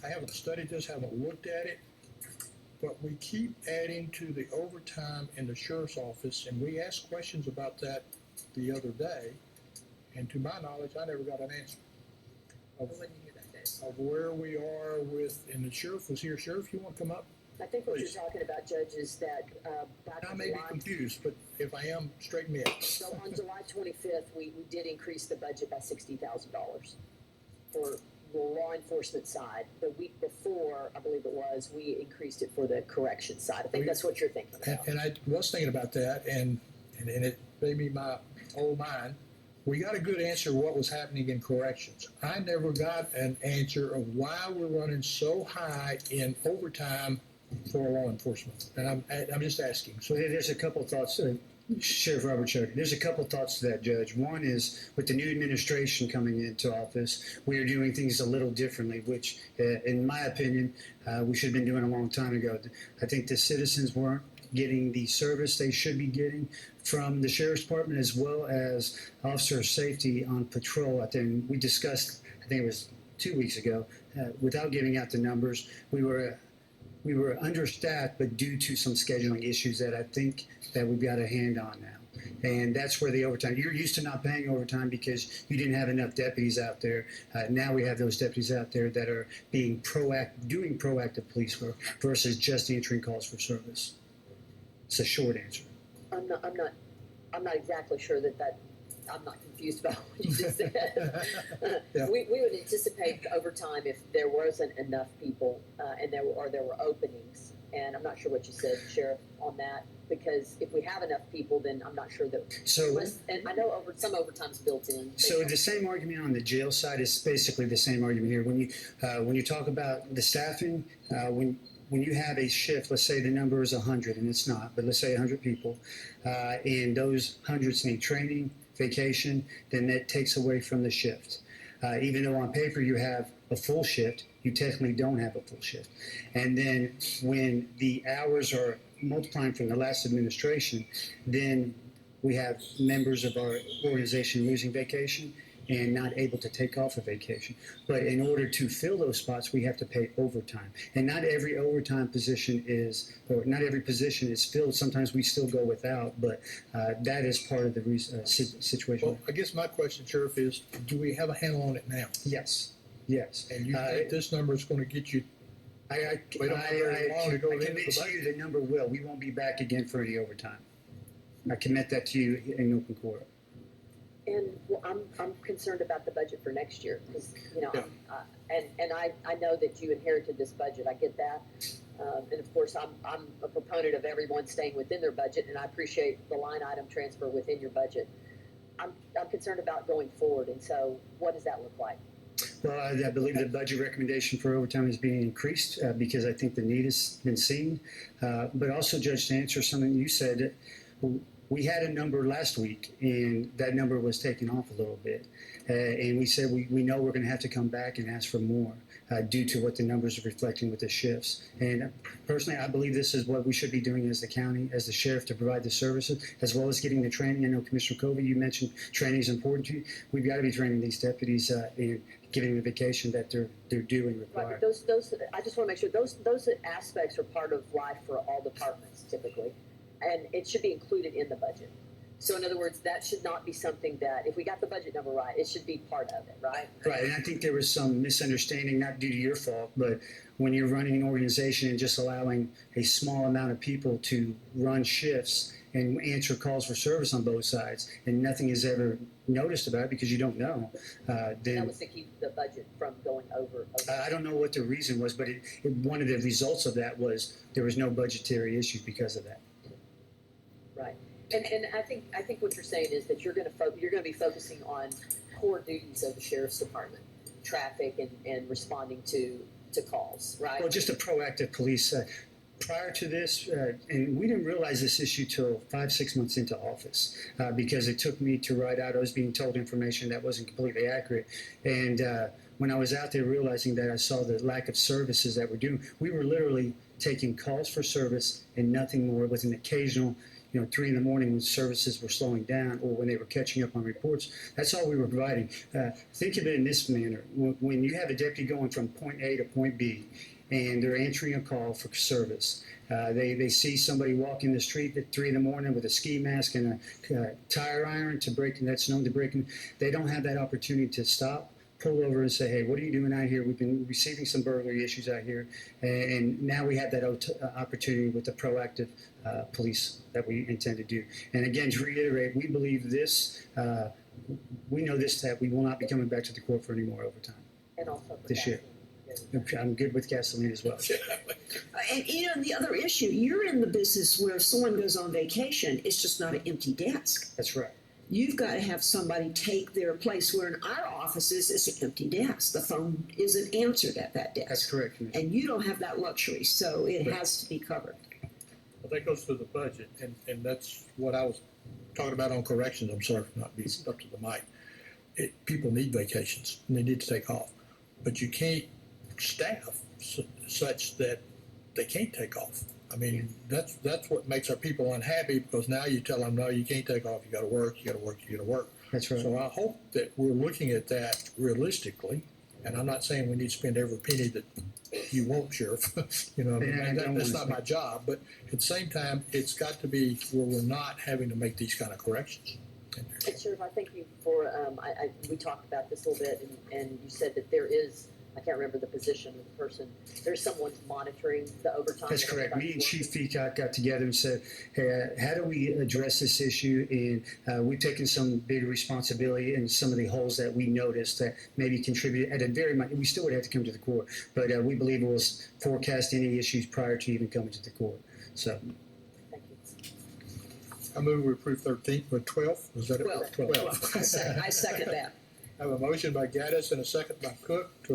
I haven't studied this, haven't looked at it, but we keep adding to the overtime in the sheriff's office, and we asked questions about that the other day, and to my knowledge, I never got an answer of, When you hear that, Dave. of where we are with, and the sheriff was here. Sheriff, you want to come up? I think what Please. you're talking about, Judge, is that back I in may be July, confused, but if I am, straighten me out. so on July 25th, we did increase the budget by $60,000 for the law enforcement side. The week before, I believe it was, we increased it for the correction side. I think that's what you're thinking about. And I was thinking about that, and it made me my old mind. We got a good answer what was happening in corrections. I never got an answer of why we're running so high in overtime for law enforcement. And I'm just asking. So So there's a couple thoughts, Sheriff Robert Chody. There's a couple thoughts to that, Judge. One is with the new administration coming into office, we are doing things a little differently, which, in my opinion, we should have been doing a long time ago. I think the citizens weren't getting the service they should be getting from the Sheriff's Department as well as officer safety on patrol. I think we discussed, I think it was 2 weeks ago, without giving out the numbers, we were understaffed, but due to some scheduling issues that I think that we've got a hand on now. And that's where the overtime, you're used to not paying overtime because you didn't have enough deputies out there. Now we have those deputies out there that are being doing proactive police work versus just answering calls for service. It's a short answer. I'm not exactly sure that I'm not confused about what you just said. Yeah. we would anticipate overtime if there wasn't enough people and there were openings. And I'm not sure what you said, Sheriff, on that, because if we have enough people, then I'm not sure that. So, And I know some overtime's built in. So the same argument on the jail side is basically the same argument here. When you talk about the staffing, when you have a shift, let's say the number is 100, and it's not, but let's say 100 people, and those hundreds need training, vacation, then that takes away from the shift. Even though on paper you have a full shift, you technically don't have a full shift. And then when the hours are multiplying from the last administration, then we have members of our organization losing vacation and not able to take off a vacation. But in order to fill those spots, we have to pay overtime. And not every overtime position or not every position is filled. Sometimes we still go without, but that is part of the situation. Well, I guess my question, Sheriff, is do we have a handle on it now? Yes. And you think this number is going to get you? I We don't have very long to go into the convince budget. you the number will. We won't be back again for any overtime. I commit that to you in open court. And well, I'm concerned about the budget for next year because Yeah. and I know that you inherited this budget. I get that, and of course I'm a proponent of everyone staying within their budget, and I appreciate the line item transfer within your budget. I'm concerned about going forward, and so what does that look like? Well, I believe the budget recommendation for overtime is being increased because I think the need has been seen. But also, Judge, to answer something you said, we had a number last week, and that number was taken off a little bit. And we said we know we're going to have to come back and ask for more due to what the numbers are reflecting with the shifts. And personally, I believe this is what we should be doing as the county, as the sheriff, to provide the services, as well as getting the training. I know Commissioner Covey, you mentioned training is important to you. We've got to be training these deputies and giving the vacation that they're due and required. Right, but those I just want to make sure those aspects are part of life for all departments typically, and it should be included in the budget. So in other words, that should not be something that, if we got the budget number right, it should be part of it, right? Right, and I think there was some misunderstanding, not due to your fault, but when you're running an organization and just allowing a small amount of people to run shifts and answer calls for service on both sides, and nothing is ever noticed about it because you don't know, That then was to keep the budget from going over. I don't know what the reason was, but one of the results of that was there was no budgetary issue because of that. Right, and I think what you're saying is that you're going to be focusing on core duties of the sheriff's department, traffic and responding to calls, right? Well, just a proactive police. Prior to this, and we didn't realize this issue till 5-6 months into office because it took me to write out. I was being told information that wasn't completely accurate, and when I was out there realizing that, I saw the lack of services that we're doing. We were literally taking calls for service and nothing more, with an occasional 3 in the morning when services were slowing down or when they were catching up on reports. That's all we were providing. Think of it in this manner. When you have a deputy going from point A to point B and they're answering a call for service, they see somebody walking the street at 3 in the morning with a ski mask and a tire iron that's known to breaking. They don't have that opportunity to stop, pull over and say, hey, what are you doing out here? We've been receiving some burglary issues out here. And now we have that opportunity with the proactive police that we intend to do. And again, to reiterate, we believe this, we know this, that we will not be coming back to the court for any more overtime And also for this year. I'm good with gasoline as well. And the other issue, you're in the business where if someone goes on vacation, it's just not an empty desk. That's right. You've got to have somebody take their place, where in our offices, it's an empty desk. The phone isn't answered at that desk. That's correct, Commissioner. And you don't have that luxury, so it has to be covered. Well, that goes to the budget, and that's what I was talking about on corrections. I'm sorry for not being up to the mic. People need vacations, and they need to take off. But you can't staff such that they can't take off. I mean, that's what makes our people unhappy, because now you tell them, no, you can't take off. You got to work. You got to work. You got to work. That's right. So I hope that we're looking at that realistically. And I'm not saying we need to spend every penny that you want, Sheriff. That's not my job. But at the same time, it's got to be where we're not having to make these kind of corrections. And Sheriff, I thank you for, we talked about this a little bit, and you said that there is, I can't remember the position of the person, there's someone monitoring the overtime. That's correct. Me and Chief Peacock got together and said, hey, how do we address this issue? And we've taken some big responsibility in some of the holes that we noticed that maybe contributed at a very much, we still would have to come to the court, but we believe it will forecast any issues prior to even coming to the court. So. Thank you. I move we approve 13th, but 12th? Was that it? 12. I second that. I have a motion by Gaddis and a second by Cook to